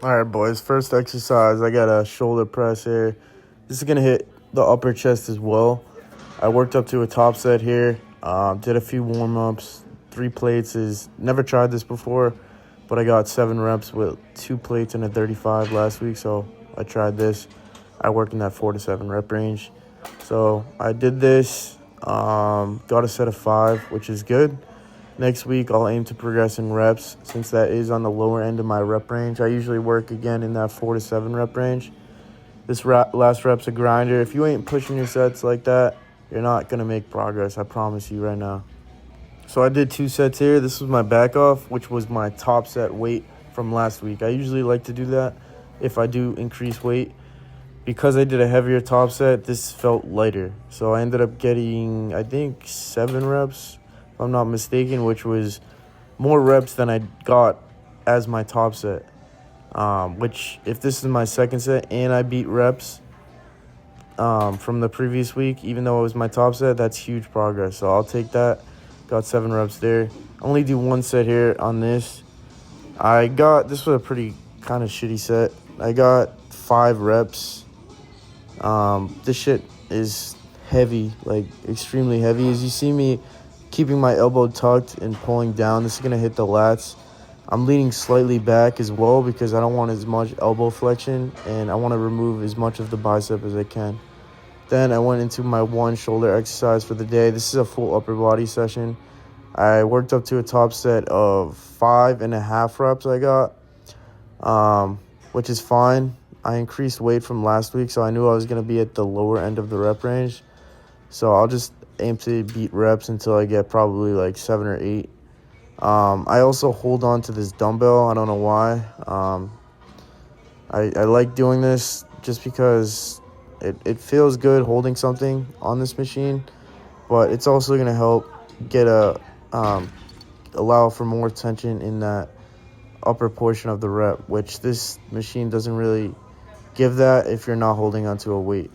All right, boys. First exercise, I got a shoulder press here. This is going to hit the upper chest as well. I worked up to a top set here, did a few warm-ups. 3 plates is, never tried this before, but I got 7 reps with 2 plates and a 35 last week, so I tried this. I worked in that 4 to 7 rep range. So I did this, got a set of 5, which is good. Next week, I'll aim to progress in reps since that is on the lower end of my rep range. I usually work again in that 4 to 7 rep range. This last rep's a grinder. If you ain't pushing your sets like that, you're not going to make progress. I promise you right now. So I did 2 sets here. This was my back off, which was my top set weight from last week. I usually like to do that if I do increase weight. Because I did a heavier top set, this felt lighter. So I ended up getting, I think, 7 reps, if I'm not mistaken, which was more reps than I got as my top set. Which, if this is my second set and I beat reps from the previous week, even though it was my top set, that's huge progress. So I'll take that. Got 7 reps there. Only do 1 set here on this. This was a pretty kind of shitty set. I got 5 reps. This shit is heavy, like extremely heavy. As you see me keeping my elbow tucked and pulling down, this is going to hit the lats. I'm leaning slightly back as well because I don't want as much elbow flexion and I want to remove as much of the bicep as I can. Then I went into my 1 shoulder exercise for the day. This is a full upper body session. I worked up to a top set of 5.5 reps I got, which is fine. I increased weight from last week, so I knew I was going to be at the lower end of the rep range. So I'll just aim to beat reps until I get probably like 7 or 8. I also hold on to this dumbbell. I don't know why. I like doing this just because it feels good holding something on this machine, but it's also going to help allow for more tension in that upper portion of the rep, which this machine doesn't really give that if you're not holding onto a weight.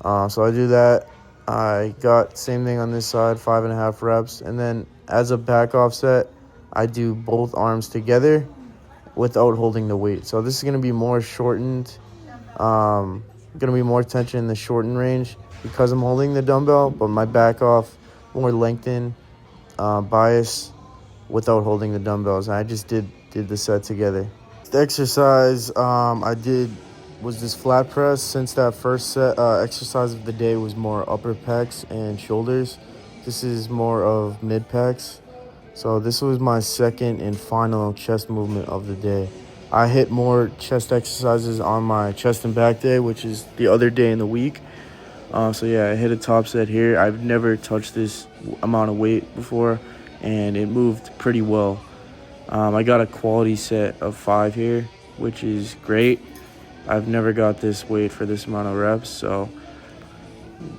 So I do that. I got same thing on this side, 5.5 reps. And then as a back offset, I do both arms together without holding the weight. So this is going to be more shortened. Going to be more tension in the shortened range because I'm holding the dumbbell, but my back off, more lengthened bias without holding the dumbbells. I just did the set together. The exercise I did was this flat press. Since that first set exercise of the day was more upper pecs and shoulders, this is more of mid pecs. So this was my second and final chest movement of the day. I hit more chest exercises on my chest and back day, which is the other day in the week. So yeah, I hit a top set here. I've never touched this amount of weight before, and it moved pretty well. I got a quality set of 5 here, which is great. I've never got this weight for this amount of reps, so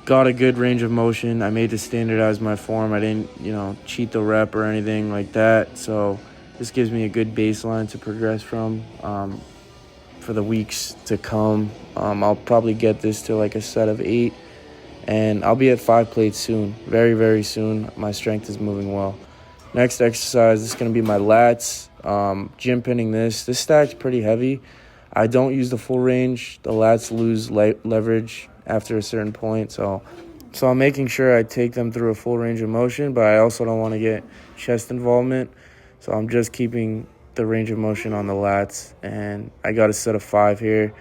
got a good range of motion. I made to standardize my form. I didn't, cheat the rep or anything like that. So this gives me a good baseline to progress from for the weeks to come. I'll probably get this to like a set of 8, and I'll be at 5 plates soon, very, very soon. My strength is moving well. Next exercise is going to be my lats. Gym pinning this. This stack's pretty heavy. I don't use the full range. The lats lose leverage after a certain point. So I'm making sure I take them through a full range of motion, but I also don't want to get chest involvement. So I'm just keeping the range of motion on the lats. And I got a set of 5 here.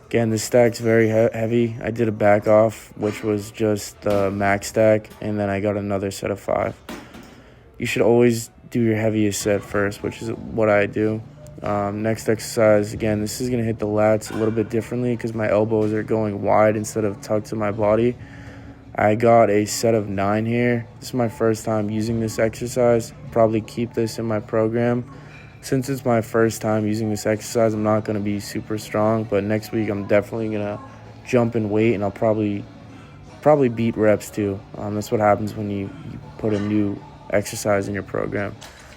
Again, this stack's very heavy. I did a back off, which was just the max stack, and then I got another set of 5. You should always do your heaviest set first, which is what I do. Next exercise, again, this is going to hit the lats a little bit differently because my elbows are going wide instead of tucked to my body. I got a set of 9 here. This is my first time using this exercise. Probably keep this in my program. Since it's my first time using this exercise, I'm not going to be super strong, but next week I'm definitely going to jump in weight, and I'll probably beat reps too. That's what happens when you put a new exercise in your program.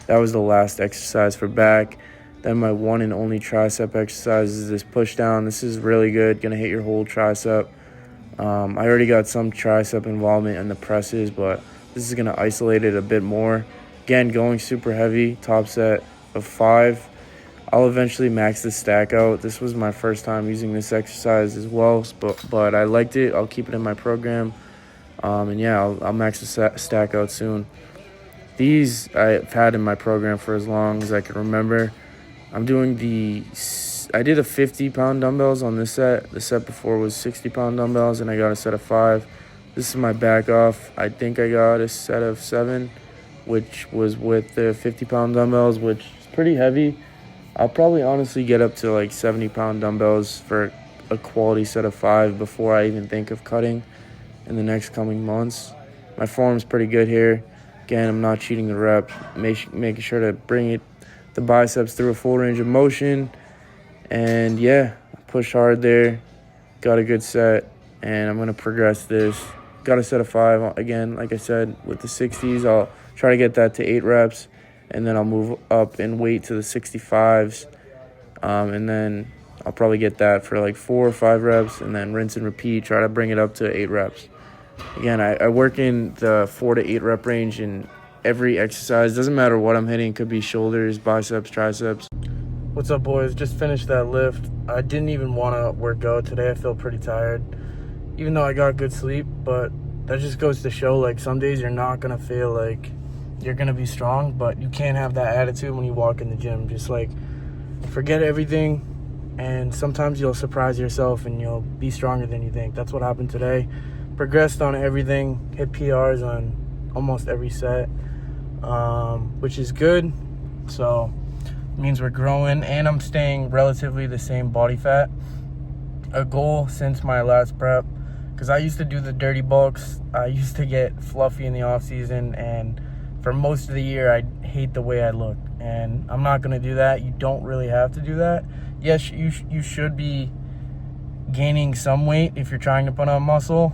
That was the last exercise for back. Then my one and only tricep exercise is this push down. This is really good, gonna hit your whole tricep. I already got some tricep involvement in the presses, but this is gonna isolate it a bit more. Again, going super heavy, top set of 5. I'll eventually max this stack out. This was my first time using this exercise as well, but I liked it. I'll keep it in my program. And yeah, I'll max the stack out soon. These I've had in my program for as long as I can remember. I did a 50-pound dumbbells on this set. The set before was 60-pound dumbbells, and I got a set of 5. This is my back off. I think I got a set of 7, which was with the 50-pound dumbbells, which is pretty heavy. I'll probably honestly get up to like 70-pound dumbbells for a quality set of 5 before I even think of cutting in the next coming months. My form's pretty good here. Again, I'm not cheating the reps, making sure to bring the biceps through a full range of motion. And yeah, push hard there. Got a good set, and I'm going to progress this. Got a set of 5. Again, like I said, with the 60s, I'll try to get that to 8 reps, and then I'll move up in weight to the 65s. And then I'll probably get that for like 4 or 5 reps, and then rinse and repeat, try to bring it up to 8 reps. Again, I work in the 4 to 8 rep range in every exercise. Doesn't matter what I'm hitting. Could be shoulders, biceps, triceps. What's up, boys? Just finished that lift. I didn't even want to work out today. I feel pretty tired, even though I got good sleep. But that just goes to show, like, some days you're not going to feel like you're going to be strong, but you can't have that attitude when you walk in the gym. Just, like, forget everything, and sometimes you'll surprise yourself and you'll be stronger than you think. That's what happened today. Progressed on everything, hit PRs on almost every set, which is good. So it means we're growing, and I'm staying relatively the same body fat. A goal since my last prep, because I used to do the dirty bulks. I used to get fluffy in the off season, and for most of the year I hate the way I look, and I'm not going to do that. You don't really have to do that. Yes, you should be gaining some weight if you're trying to put on muscle,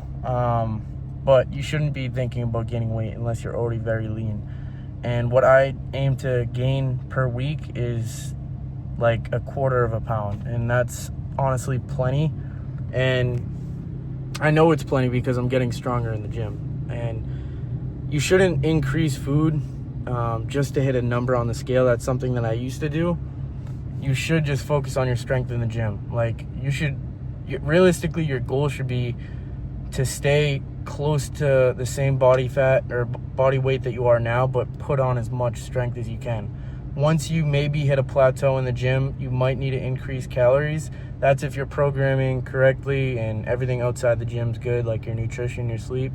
but you shouldn't be thinking about gaining weight unless you're already very lean. And what I aim to gain per week is like a quarter of a pound, and that's honestly plenty. And I know it's plenty because I'm getting stronger in the gym. And you shouldn't increase food just to hit a number on the scale. That's something that I used to do. You should just focus on your strength in the gym. Like, realistically, your goal should be to stay close to the same body fat or body weight that you are now, but put on as much strength as you can. Once you maybe hit a plateau in the gym, you might need to increase calories. That's if you're programming correctly and everything outside the gym's good, like your nutrition, your sleep.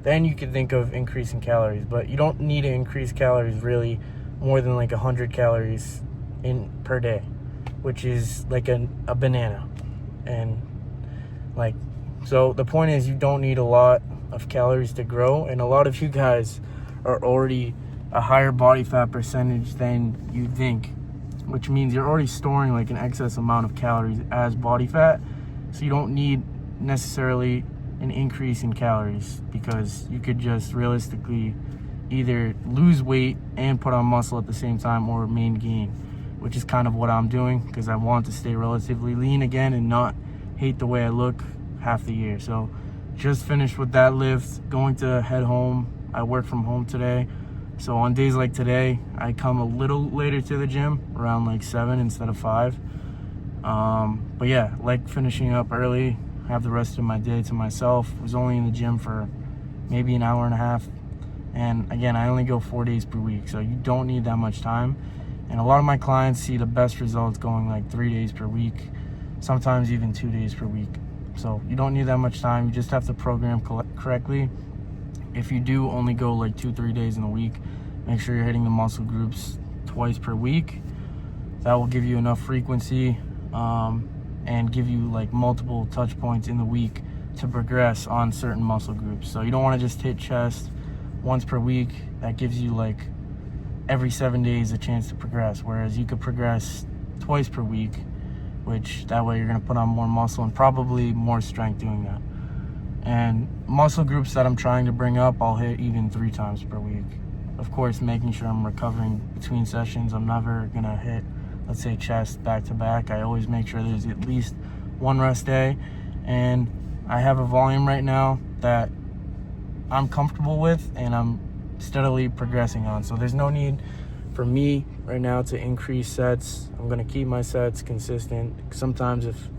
Then you could think of increasing calories, but you don't need to increase calories really more than like 100 calories in per day, which is like a banana. And like, so the point is, you don't need a lot of calories to grow, and a lot of you guys are already a higher body fat percentage than you think, which means you're already storing like an excess amount of calories as body fat. So you don't need necessarily an increase in calories, because you could just realistically either lose weight and put on muscle at the same time, or remain gain, which is kind of what I'm doing, because I want to stay relatively lean again and not hate the way I look half the year. So just finished with that lift, going to head home. I work from home today, so on days like today I come a little later to the gym, around like 7 instead of 5. But yeah, like finishing up early, have the rest of my day to myself. Was only in the gym for maybe an hour and a half, and again, I only go 4 days per week, so you don't need that much time. And a lot of my clients see the best results going like 3 days per week, sometimes even 2 days per week. So you don't need that much time. You just have to program correctly. If you do only go like 2-3 days in a week, make sure you're hitting the muscle groups twice per week. That will give you enough frequency and give you like multiple touch points in the week to progress on certain muscle groups. So you don't want to just hit chest once per week. That gives you like every 7 days a chance to progress, whereas you could progress twice per week, which that way you're going to put on more muscle and probably more strength doing that. And muscle groups that I'm trying to bring up, I'll hit even 3 times per week. Of course, making sure I'm recovering between sessions. I'm never going to hit, let's say, chest back to back. I always make sure there's at least one rest day. And I have a volume right now that I'm comfortable with and I'm steadily progressing on. So there's no need for me right now to increase sets. I'm going to keep my sets consistent. Sometimes if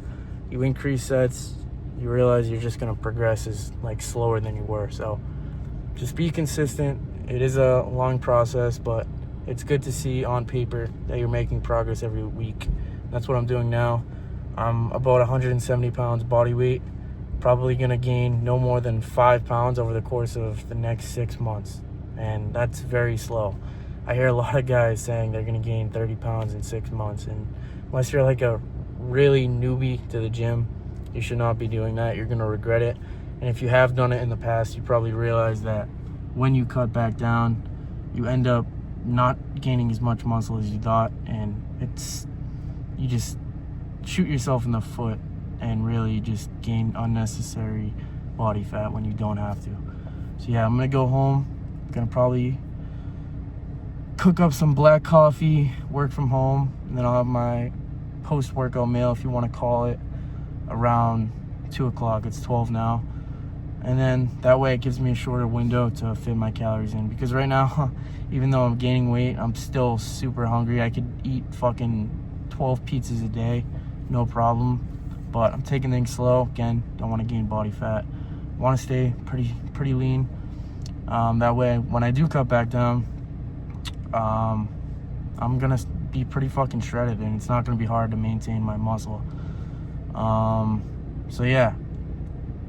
you increase sets, you realize you're just going to progress is like slower than you were. So just be consistent. It is a long process, but it's good to see on paper that you're making progress every week. That's what I'm doing now. I'm about 170 pounds body weight. Probably going to gain no more than 5 pounds over the course of the next 6 months. And that's very slow. I hear a lot of guys saying they're going to gain 30 pounds in 6 months. And unless you're like a really newbie to the gym, you should not be doing that. You're going to regret it. And if you have done it in the past, you probably realize that when you cut back down, you end up not gaining as much muscle as you thought. And you just shoot yourself in the foot and really just gain unnecessary body fat when you don't have to. So yeah, I'm gonna go home. I'm gonna probably cook up some black coffee, work from home, and then I'll have my post-workout meal, if you want to call it, around 2 o'clock. It's 12 now. And then that way it gives me a shorter window to fit my calories in. Because right now, even though I'm gaining weight, I'm still super hungry. I could eat fucking 12 pizzas a day, no problem. But I'm taking things slow. Again, don't want to gain body fat. Want to stay pretty lean. That way, when I do cut back down, I'm gonna be pretty fucking shredded, and it's not gonna be hard to maintain my muscle. So yeah,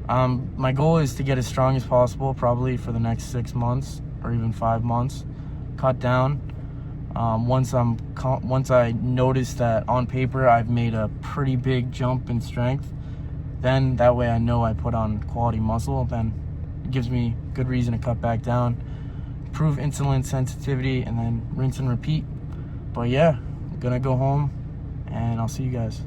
my goal is to get as strong as possible, probably for the next 6 months or even 5 months. Cut down. Once I notice that on paper I've made a pretty big jump in strength, then that way I know I put on quality muscle. Then it gives me good reason to cut back down, improve insulin sensitivity, and then rinse and repeat. But yeah, I'm gonna go home and I'll see you guys.